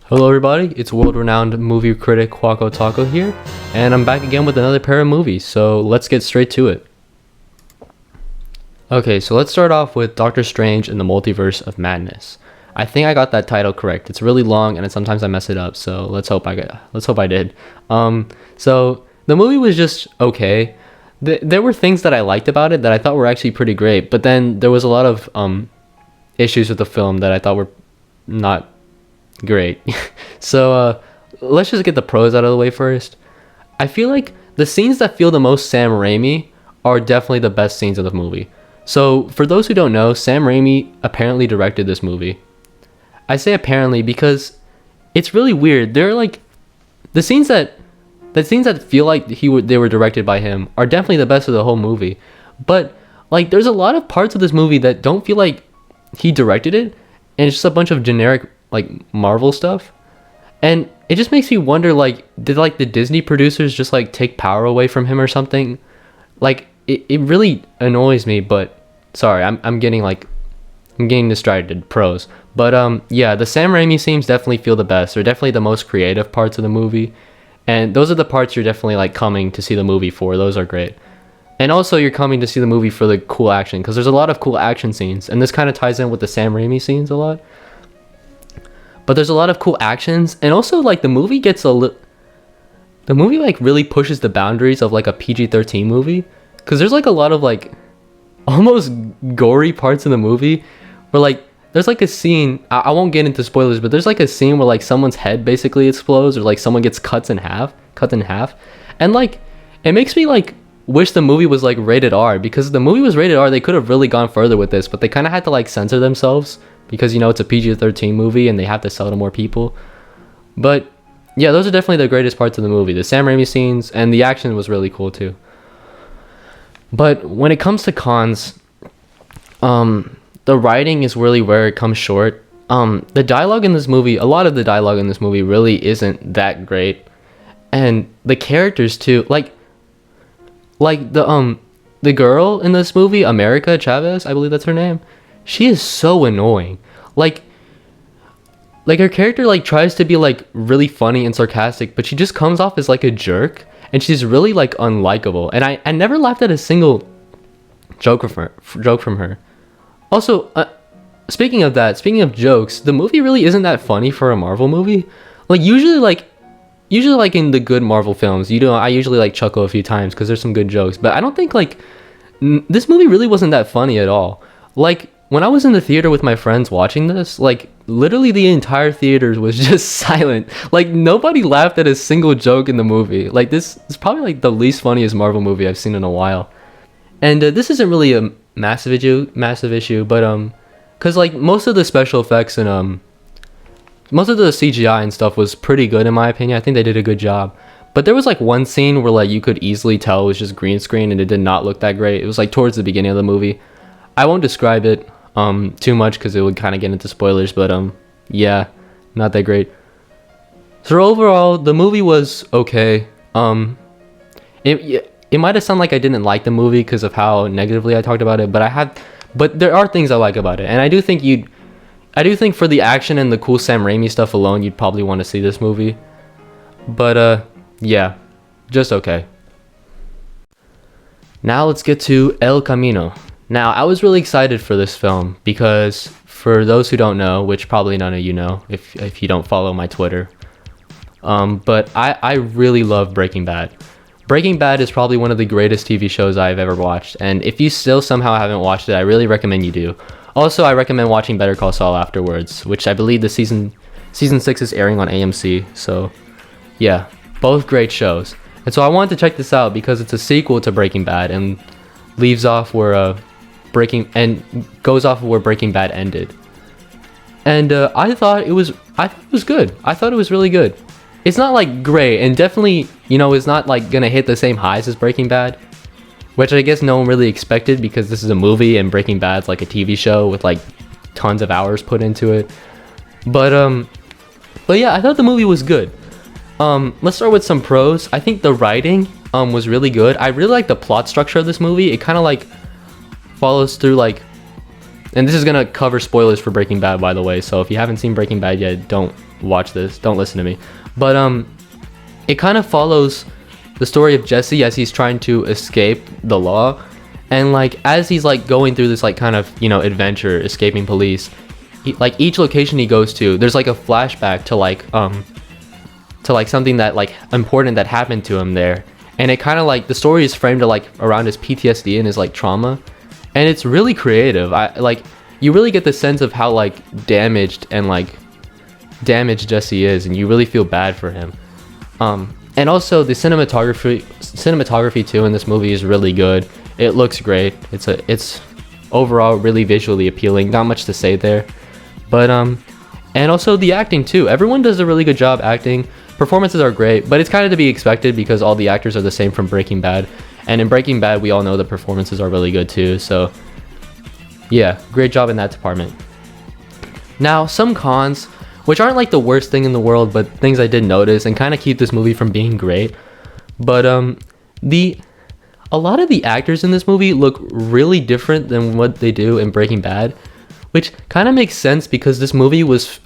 Hello everybody, it's world-renowned movie critic Quaco Taco here, and I'm back again with another pair of movies, so let's get straight to it. Okay, so let's start off with Doctor Strange in the Multiverse of Madness. I think I got that title correct. It's really long and sometimes I mess it up, so let's hope I did. So the movie was just okay. There were things that I liked about it that I thought were actually pretty great, but then there was a lot of issues with the film that I thought were not great. So let's just get the pros out of the way first. I feel like the scenes that feel the most Sam Raimi are definitely the best scenes of the movie. So for those who don't know, Sam Raimi apparently directed this movie. I say apparently because it's really weird. They're like the scenes that feel like they were directed by him are definitely the best of the whole movie. But like there's a lot of parts of this movie that don't feel like he directed it, and it's just a bunch of generic like Marvel stuff. And it just makes me wonder, like, did like the Disney producers just like take power away from him or something? Like it really annoys me, but sorry, I'm getting distracted. Pros. But yeah, the Sam Raimi scenes definitely feel the best. They're definitely the most creative parts of the movie. And those are the parts you're definitely like coming to see the movie for. Those are great. And also you're coming to see the movie for the cool action, because there's a lot of cool action scenes, and this kind of ties in with the Sam Raimi scenes a lot. But there's a lot of cool actions, and also like the movie like really pushes the boundaries of like a PG-13 movie, because there's like a lot of like almost gory parts in the movie where like there's like a scene, I won't get into spoilers, but there's like a scene where like someone's head basically explodes, or like someone gets cut in half, and like it makes me like wish the movie was like rated R, because if the movie was rated R, they could have really gone further with this, but they kind of had to like censor themselves because, you know, it's a PG-13 movie and they have to sell to more people. But yeah, those are definitely the greatest parts of the movie. The Sam Raimi scenes, and the action was really cool too. But when it comes to cons, the writing is really where it comes short. The dialogue in this movie, a lot of the dialogue in this movie really isn't that great. And the characters too, like the girl in this movie, America Chavez, I believe that's her name. She is so annoying. Like her character like tries to be like really funny and sarcastic, but she just comes off as like a jerk, and she's really like unlikable. And I never laughed at a single joke from her. Also, speaking of jokes, the movie really isn't that funny for a Marvel movie. Like usually like in the good Marvel films, I usually like chuckle a few times because there's some good jokes, but I don't think like this movie really wasn't that funny at all. Like when I was in the theater with my friends watching this, like literally the entire theater was just silent. Like nobody laughed at a single joke in the movie. Like this is probably like the least funniest Marvel movie I've seen in a while. And this isn't really a massive issue, but cuz like most of the special effects and most of the CGI and stuff was pretty good in my opinion. I think they did a good job. But there was like one scene where like you could easily tell it was just green screen and it did not look that great. It was like towards the beginning of the movie. I won't describe it too much because it would kind of get into spoilers, but yeah, not that great. So overall, the movie was okay. It might have sounded like I didn't like the movie because of how negatively I talked about it, but there are things I like about it, and I do think for the action and the cool Sam Raimi stuff alone, you'd probably want to see this movie. But yeah, just okay. Now let's get to El Camino. Now, I was really excited for this film because, for those who don't know, which probably none of you know if you don't follow my Twitter, but I really love Breaking Bad. Breaking Bad is probably one of the greatest TV shows I've ever watched, and if you still somehow haven't watched it, I really recommend you do. Also, I recommend watching Better Call Saul afterwards, which I believe the season 6 is airing on AMC, so yeah, both great shows. And so I wanted to check this out because it's a sequel to Breaking Bad and leaves off where goes off of where Breaking Bad ended. And I thought it was good. I thought it was really good. It's not like great, and definitely, you know, it's not like gonna hit the same highs as Breaking Bad, which I guess no one really expected because this is a movie and Breaking Bad's like a TV show with like tons of hours put into it. But yeah, I thought the movie was good. Let's start with some pros. I think the writing was really good. I really like the plot structure of this movie. It kind of like follows through like and this is gonna cover spoilers for Breaking Bad, by the way, so if you haven't seen Breaking Bad yet, don't watch this, don't listen to me. But it kind of follows the story of Jesse as he's trying to escape the law, and like as he's like going through this like kind of, you know, adventure escaping police, like each location he goes to, there's like a flashback to like something that like important that happened to him there, and it kind of like the story is framed to like around his PTSD and his like trauma, and it's really creative. I like, you really get the sense of how like damaged Jesse is, and you really feel bad for him. And also the cinematography too in this movie is really good. It looks great. It's overall really visually appealing. Not much to say there, but and also the acting too. Everyone does a really good job acting. Performances are great, but it's kind of to be expected because all the actors are the same from Breaking Bad, and in Breaking Bad we all know the performances are really good too. So yeah, great job in that department. Now some cons, which aren't like the worst thing in the world, but things I did notice and kind of keep this movie from being great. But a lot of the actors in this movie look really different than what they do in Breaking Bad, which kind of makes sense because this movie was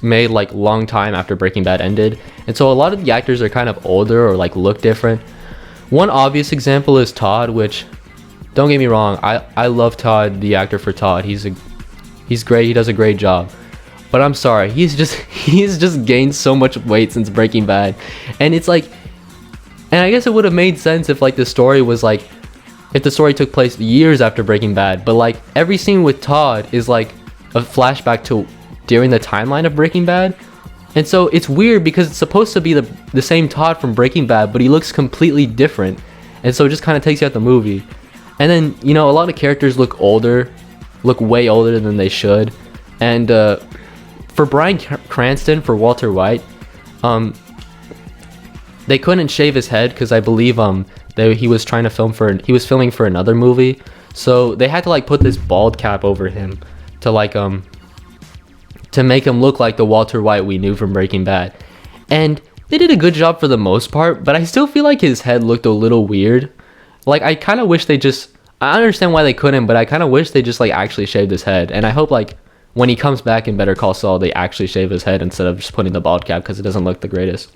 made like long time after Breaking Bad ended, and so a lot of the actors are kind of older or like look different. One obvious example is Todd, which, don't get me wrong, I love Todd, the actor for Todd. He's great. He does a great job. But I'm sorry, he's just gained so much weight since Breaking Bad, and it's like, and I guess it would have made sense if like the story was like, if the story took place years after Breaking Bad, but like every scene with Todd is like a flashback to during the timeline of Breaking Bad, and so it's weird because it's supposed to be the same Todd from Breaking Bad, but he looks completely different, and so it just kind of takes you out the movie. And then, you know, a lot of characters look way older than they should, and for Bryan Cranston, for Walter White, they couldn't shave his head because I believe he was filming for another movie, so they had to like put this bald cap over him to like to make him look like the Walter White we knew from Breaking Bad. And they did a good job for the most part, but I still feel like his head looked a little weird. Like I kind of wish I understand why they couldn't, but I kind of wish they just like actually shaved his head, and I hope like when he comes back in Better Call Saul, they actually shave his head instead of just putting the bald cap because it doesn't look the greatest.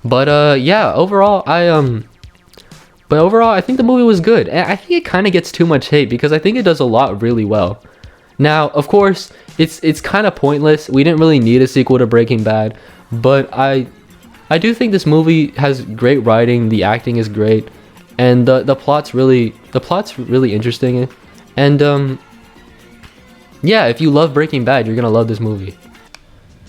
But yeah, overall, I think the movie was good. And I think it kind of gets too much hate because I think it does a lot really well. Now, of course, it's kind of pointless. We didn't really need a sequel to Breaking Bad, but I do think this movie has great writing. The acting is great, and the plot's really interesting. And yeah, if you love Breaking Bad, you're gonna love this movie.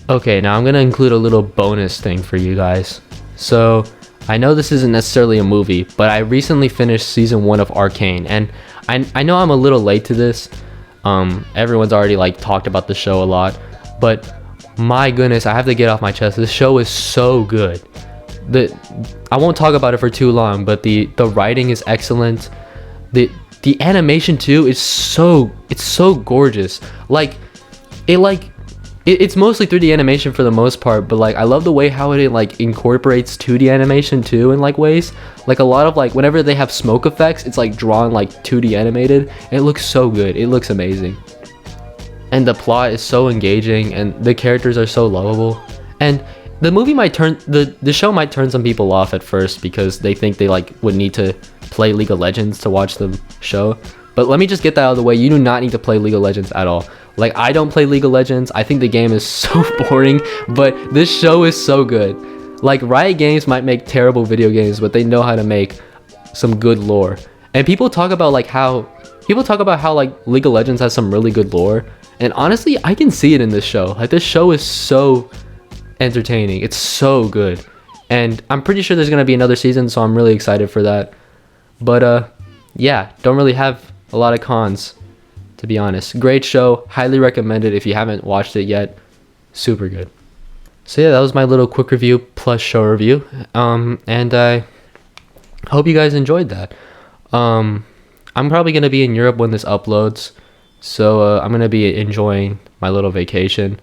Okay, now I'm gonna include a little bonus thing for you guys. So I know this isn't necessarily a movie, but I recently finished season 1 of Arcane, and I know I'm a little late to this. Everyone's already like talked about the show a lot, but my goodness, I have to get off my chest. This show is so good. I won't talk about it for too long, but the writing is excellent. The animation too is so gorgeous. It's mostly 3D animation for the most part, but like I love the way how it like incorporates 2D animation too in like ways. Like a lot of like whenever they have smoke effects, it's like drawn like 2D animated, and it looks so good. It looks amazing. And the plot is so engaging, and the characters are so lovable. And the movie might turn the show might turn some people off at first because they think they like would need to play League of Legends to watch the show. But let me just get that out of the way. You do not need to play League of Legends at all. Like, I don't play League of Legends. I think the game is so boring, but this show is so good. Like, Riot Games might make terrible video games, but they know how to make some good lore. And people talk about how like League of Legends has some really good lore, and honestly, I can see it in this show. Like, this show is so entertaining. It's so good. And I'm pretty sure there's going to be another season, so I'm really excited for that. But yeah, don't really have a lot of cons, to be honest. Great show, highly recommended if you haven't watched it yet. Super good. So yeah, that was my little quick review plus show review, and I hope you guys enjoyed that. I'm probably gonna be in Europe when this uploads, so I'm gonna be enjoying my little vacation,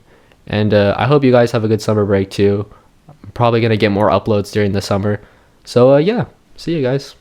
and I hope you guys have a good summer break too. I'm probably gonna get more uploads during the summer, so yeah, see you guys.